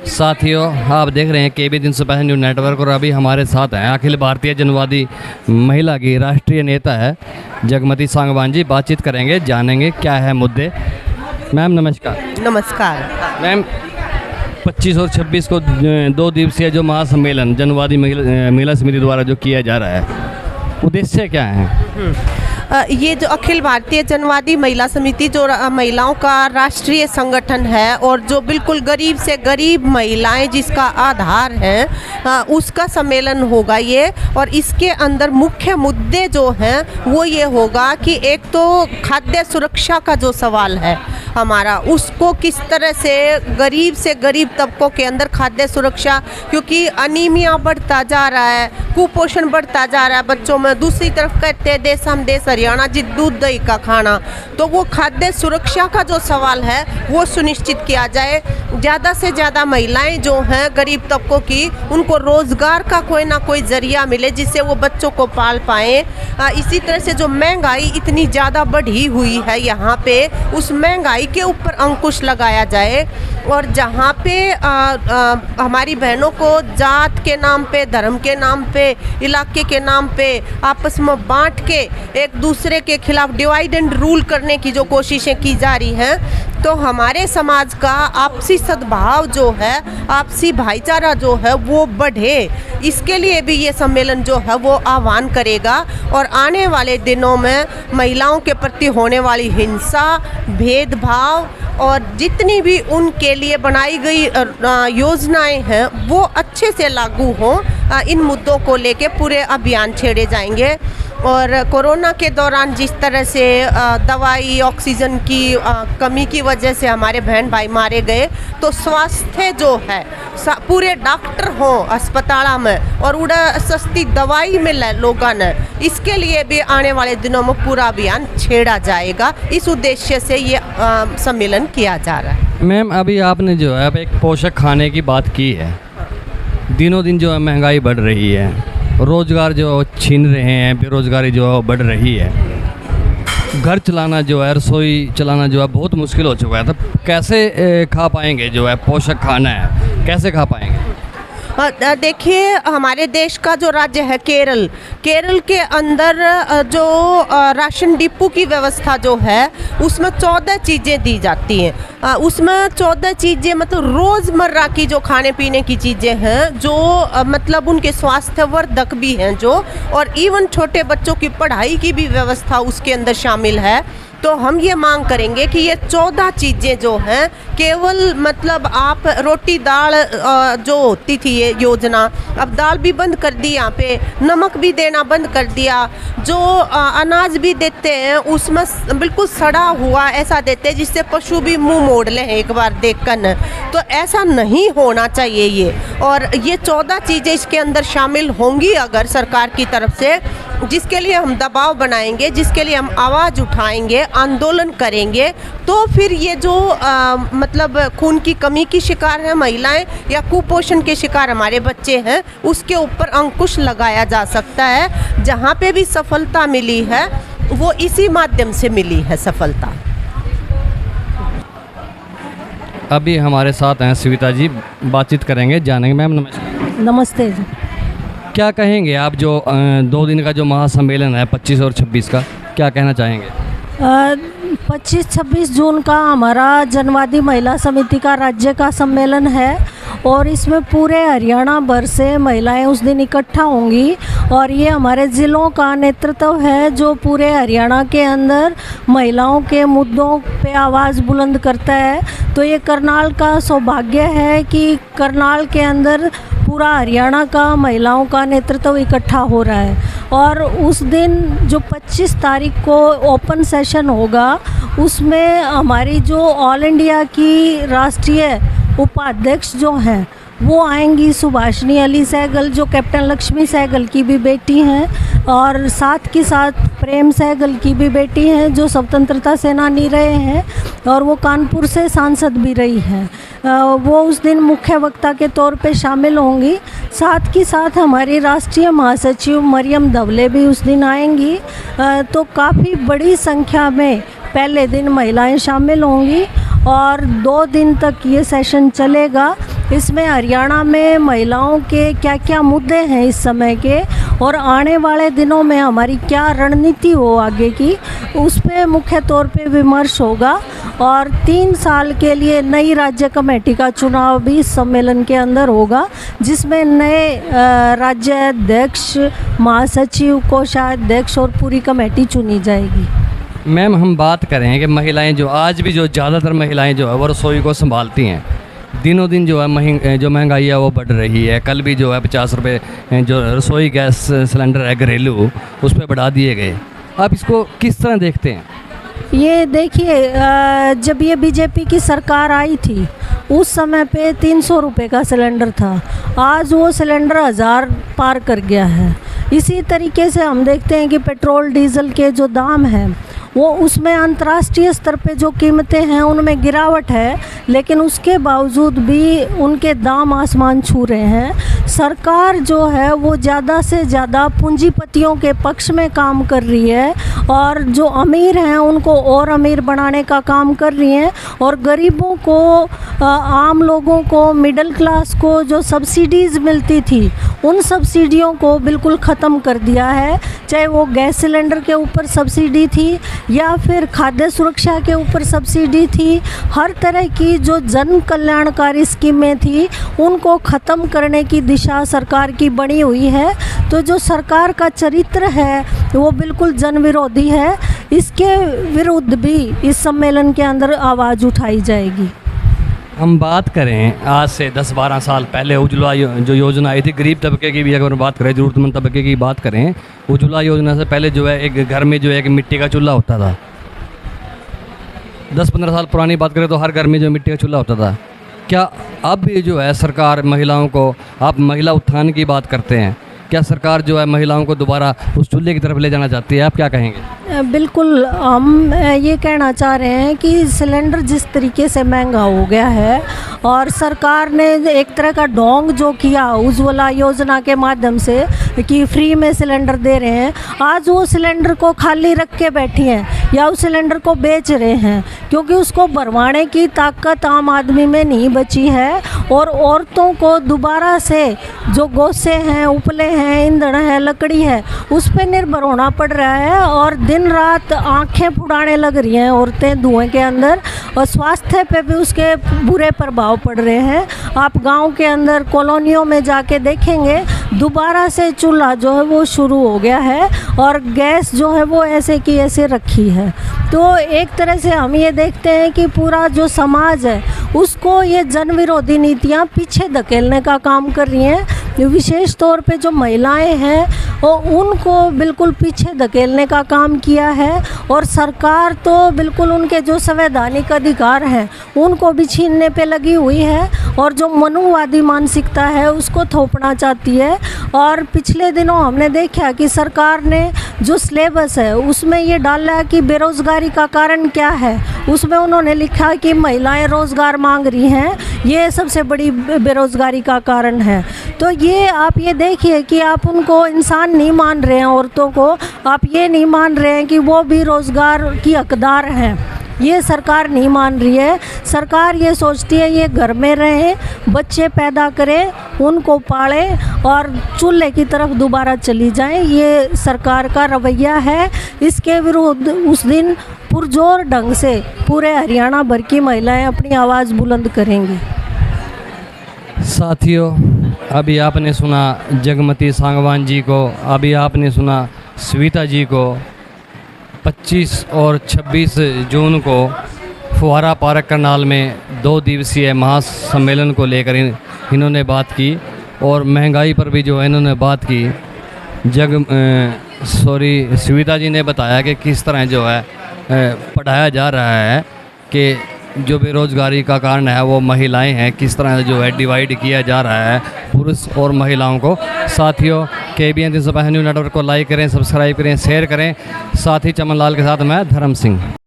साथियों, आप देख रहे हैं केबी 365 न्यूज़ नेटवर्क और अभी हमारे साथ हैं अखिल भारतीय जनवादी महिला की राष्ट्रीय नेता है जगमती सांगवान जी। बातचीत करेंगे, जानेंगे क्या है मुद्दे। मैम नमस्कार। नमस्कार मैम, 25 और 26 को 2 दिवसीय जो महासम्मेलन जनवादी महिला समिति द्वारा जो किया जा रहा है, उद्देश्य क्या है? ये जो अखिल भारतीय जनवादी महिला समिति जो महिलाओं का राष्ट्रीय संगठन है और जो बिल्कुल गरीब से गरीब महिलाएं जिसका आधार है उसका सम्मेलन होगा ये। और इसके अंदर मुख्य मुद्दे जो हैं वो ये होगा कि एक तो खाद्य सुरक्षा का जो सवाल है हमारा, उसको किस तरह से गरीब तबकों के अंदर खाद्य सुरक्षा, क्योंकि अनीमिया बढ़ता जा रहा है, कुपोषण बढ़ता जा रहा है बच्चों में। दूसरी तरफ कहते हैं देश हम देश हरियाणा जी दूध दही का खाना, तो वो खाद्य सुरक्षा का जो सवाल है वो सुनिश्चित किया जाए। ज़्यादा से ज़्यादा महिलाएं जो हैं गरीब तबकों की, उनको रोज़गार का कोई ना कोई ज़रिया मिले जिससे वो बच्चों को पाल पाएँ। इसी तरह से जो महंगाई इतनी ज़्यादा बढ़ी हुई है यहाँ पे, उस महंगाई के ऊपर अंकुश लगाया जाए। और जहाँ पे हमारी बहनों को जात के नाम पे, धर्म के नाम पे, इलाके के नाम पे आपस में बांट के एक दूसरे के खिलाफ डिवाइड एंड रूल करने की जो कोशिशें की जा रही हैं, तो हमारे समाज का आपसी सद्भाव जो है, आपसी भाईचारा जो है वो बढ़े, इसके लिए भी ये सम्मेलन जो है वो आह्वान करेगा। और आने वाले दिनों में महिलाओं के प्रति होने वाली हिंसा, भेदभाव और जितनी भी उनके लिए बनाई गई योजनाएं हैं वो अच्छे से लागू हों, इन मुद्दों को लेके पूरे अभियान छेड़े जाएंगे। और कोरोना के दौरान जिस तरह से दवाई, ऑक्सीजन की कमी की वजह से हमारे बहन भाई मारे गए, तो स्वास्थ्य जो है पूरे डॉक्टर हों अस्पताल में और उड़ा सस्ती दवाई मिले लोगों ने, इसके लिए भी आने वाले दिनों में पूरा अभियान छेड़ा जाएगा। इस उद्देश्य से ये सम्मेलन किया जा रहा है। मैम, अभी आपने जो है एक पोषक खाने की बात की है। दिनों दिन जो है महंगाई बढ़ रही है, रोज़गार जो छीन रहे हैं, बेरोज़गारी जो है बढ़ रही है, घर चलाना जो है, रसोई चलाना जो है बहुत मुश्किल हो चुका है। तो कैसे खा पाएंगे? जो है पोषक खाना है, कैसे खा पाएंगे? देखिए, हमारे देश का जो राज्य है केरल के अंदर जो राशन डिपो की व्यवस्था जो है उसमें 14 चीज़ें दी जाती हैं। उसमें 14 चीज़ें मतलब रोज़मर्रा की जो खाने पीने की चीज़ें हैं, जो मतलब उनके स्वास्थ्यवर्धक भी हैं जो, और इवन छोटे बच्चों की पढ़ाई की भी व्यवस्था उसके अंदर शामिल है। तो हम ये मांग करेंगे कि ये 14 चीज़ें जो हैं, केवल मतलब आप रोटी दाल जो होती थी ये योजना, अब दाल भी बंद कर दी, यहाँ पे नमक भी देना बंद कर दिया। जो अनाज भी देते हैं उसमें बिल्कुल सड़ा हुआ ऐसा देते हैं जिससे पशु भी मुंह मोड़ लें एक बार देखकर। तो ऐसा नहीं होना चाहिए ये। और ये 14 चीज़ें इसके अंदर शामिल होंगी अगर सरकार की तरफ से, जिसके लिए हम दबाव बनाएंगे, जिसके लिए हम आवाज़ उठाएंगे, आंदोलन करेंगे, तो फिर ये जो मतलब खून की कमी की शिकार है महिलाएं या कुपोषण के शिकार हमारे बच्चे हैं, उसके ऊपर अंकुश लगाया जा सकता है। जहाँ पे भी सफलता मिली है वो इसी माध्यम से मिली है सफलता। अभी हमारे साथ हैं सविता जी, बातचीत करेंगे, जानेंगे। मैम नमस्कार। नमस्ते जी। क्या कहेंगे आप जो 2 दिन का जो महासम्मेलन है 25 और 26 का, क्या कहना चाहेंगे? 25-26 जून का हमारा जनवादी महिला समिति का राज्य का सम्मेलन है और इसमें पूरे हरियाणा भर से महिलाएं उस दिन इकट्ठा होंगी। और ये हमारे ज़िलों का नेतृत्व है जो पूरे हरियाणा के अंदर महिलाओं के मुद्दों पे आवाज़ बुलंद करता है। तो ये करनाल का सौभाग्य है कि करनाल के अंदर पूरा हरियाणा का महिलाओं का नेतृत्व इकट्ठा हो रहा है। और उस दिन जो 25 तारीख को ओपन सेशन होगा, उसमें हमारी जो ऑल इंडिया की राष्ट्रीय उपाध्यक्ष जो हैं वो आएंगी, सुभाषिनी अली सहगल जो कैप्टन लक्ष्मी सहगल की भी बेटी हैं, और साथ के साथ प्रेम सहगल की भी बेटी हैं जो स्वतंत्रता सेनानी रहे हैं और वो कानपुर से सांसद भी रही हैं। वो उस दिन मुख्य वक्ता के तौर पे शामिल होंगी। साथ ही साथ हमारी राष्ट्रीय महासचिव मरियम धवले भी उस दिन आएंगी। तो काफ़ी बड़ी संख्या में पहले दिन महिलाएं शामिल होंगी और 2 दिन तक ये सेशन चलेगा। इसमें हरियाणा में महिलाओं के क्या क्या मुद्दे हैं इस समय के, और आने वाले दिनों में हमारी क्या रणनीति हो आगे की, उस पे मुख्य तौर पे विमर्श होगा। और 3 साल के लिए नई राज्य कमेटी का चुनाव भी इस सम्मेलन के अंदर होगा, जिसमें नए राज्य अध्यक्ष, महासचिव, कोषाध्यक्ष और पूरी कमेटी चुनी जाएगी। मैम, हम बात करें कि महिलाएं जो आज भी जो ज़्यादातर महिलाएं जो है वो रसोई को संभालती हैं, दिनों दिन जो है जो महंगाई है वो बढ़ रही है। कल भी जो है 50 रुपये जो रसोई गैस सिलेंडर है घरेलू, उस पर बढ़ा दिए गए। आप इसको किस तरह देखते हैं? ये देखिए, जब ये बीजेपी की सरकार आई थी उस समय पे 300 रुपये का सिलेंडर था, आज वो सिलेंडर 1000 पार कर गया है। इसी तरीके से हम देखते हैं कि पेट्रोल डीजल के जो दाम हैं वो उसमें अंतर्राष्ट्रीय स्तर पे जो कीमतें हैं उनमें गिरावट है, लेकिन उसके बावजूद भी उनके दाम आसमान छू रहे हैं। सरकार जो है वो ज़्यादा से ज़्यादा पूंजीपतियों के पक्ष में काम कर रही है और जो अमीर हैं उनको और अमीर बनाने का काम कर रही हैं, और गरीबों को, आम लोगों को, मिडिल क्लास को जो सब्सिडीज़ मिलती थी उन सब्सिडियों को बिल्कुल ख़त्म कर दिया है। चाहे वो गैस सिलेंडर के ऊपर सब्सिडी थी या फिर खाद्य सुरक्षा के ऊपर सब्सिडी थी, हर तरह की जो जन कल्याणकारी स्कीमें थी उनको ख़त्म करने की दिशा सरकार की बनी हुई है। तो जो सरकार का चरित्र है वो बिल्कुल जन विरोधी है। इसके विरुद्ध भी इस सम्मेलन के अंदर आवाज़ उठाई जाएगी। हम बात करें आज से 10-12 साल पहले उज्ज्वला जो योजना आई थी, गरीब तबके की भी अगर बात करें, ज़रूरतमंद तबके की बात करें, उज्ज्वला योजना से पहले जो है एक घर में जो है एक मिट्टी का चूल्हा होता था। 10-15 साल पुरानी बात करें तो हर घर में जो मिट्टी का चूल्हा होता था। क्या अब भी जो है सरकार महिलाओं को, आप महिला उत्थान की बात करते हैं, क्या सरकार जो है महिलाओं को दोबारा उस चूल्हे की तरफ ले जाना चाहती है? आप क्या कहेंगे? बिल्कुल, हम ये कहना चाह रहे हैं कि सिलेंडर जिस तरीके से महंगा हो गया है और सरकार ने एक तरह का ढोंग जो किया उज्ज्वला योजना के माध्यम से कि फ्री में सिलेंडर दे रहे हैं, आज वो सिलेंडर को खाली रख के बैठी हैं या उस सिलेंडर को बेच रहे हैं, क्योंकि उसको भरवाने की ताकत आम आदमी में नहीं बची है। और औरतों को दोबारा से जो गोसे हैं, उपले हैं, ईंधन है, लकड़ी है, उस पर निर्भर होना पड़ रहा है और दिन रात आंखें फुड़ाने लग रही हैं औरतें धुएं के अंदर, और स्वास्थ्य पे भी उसके बुरे प्रभाव पड़ रहे हैं। आप गांव के अंदर कॉलोनियों में जाके देखेंगे दोबारा से चूल्हा जो है वो शुरू हो गया है और गैस जो है वो ऐसे की ऐसे रखी है। तो एक तरह से हम ये देखते हैं कि पूरा जो समाज है उसको ये जन विरोधी नीतियाँ पीछे धकेलने का काम कर रही हैं। विशेष तौर पे जो महिलाएं हैं और उनको बिल्कुल पीछे धकेलने का काम किया है, और सरकार तो बिल्कुल उनके जो संवैधानिक अधिकार हैं उनको भी छीनने पे लगी हुई है और जो मनुवादी मानसिकता है उसको थोपना चाहती है। और पिछले दिनों हमने देखा कि सरकार ने जो सिलेबस है उसमें ये डाला कि बेरोज़गारी का कारण क्या है, उसमें उन्होंने लिखा कि महिलाएं रोज़गार मांग रही हैं, ये सबसे बड़ी बेरोज़गारी का कारण है। तो ये आप ये देखिए कि आप उनको इंसान नहीं मान रहे हैं, औरतों को आप ये नहीं मान रहे हैं कि वो भी रोज़गार की हकदार हैं, ये सरकार नहीं मान रही है। सरकार ये सोचती है ये घर में रहें, बच्चे पैदा करें, उनको पालें और चूल्हे की तरफ दोबारा चली जाएं, ये सरकार का रवैया है। इसके विरुद्ध उस दिन पुरजोर ढंग से पूरे हरियाणा भर की महिलाएं अपनी आवाज़ बुलंद करेंगी। साथियों, अभी आपने सुना जगमती सांगवान जी को, अभी आपने सुना स्वीता जी को। 25 और 26 जून को फुहारा पार्क करनाल में 2 दिवसीय महासम्मेलन को लेकर इन्होंने बात की और महंगाई पर भी जो है इन्होंने बात की। स्वीता जी ने बताया कि किस तरह जो है पढ़ाया जा रहा है कि जो बेरोज़गारी का कारण है वो महिलाएं हैं, किस तरह जो है डिवाइड किया जा रहा है पुरुष और महिलाओं को। साथियों, KBN 365 न्यूज़ नेटवर्क को लाइक करें, सब्सक्राइब करें, शेयर करें। साथ ही चमन लाल के साथ मैं धर्म सिंह।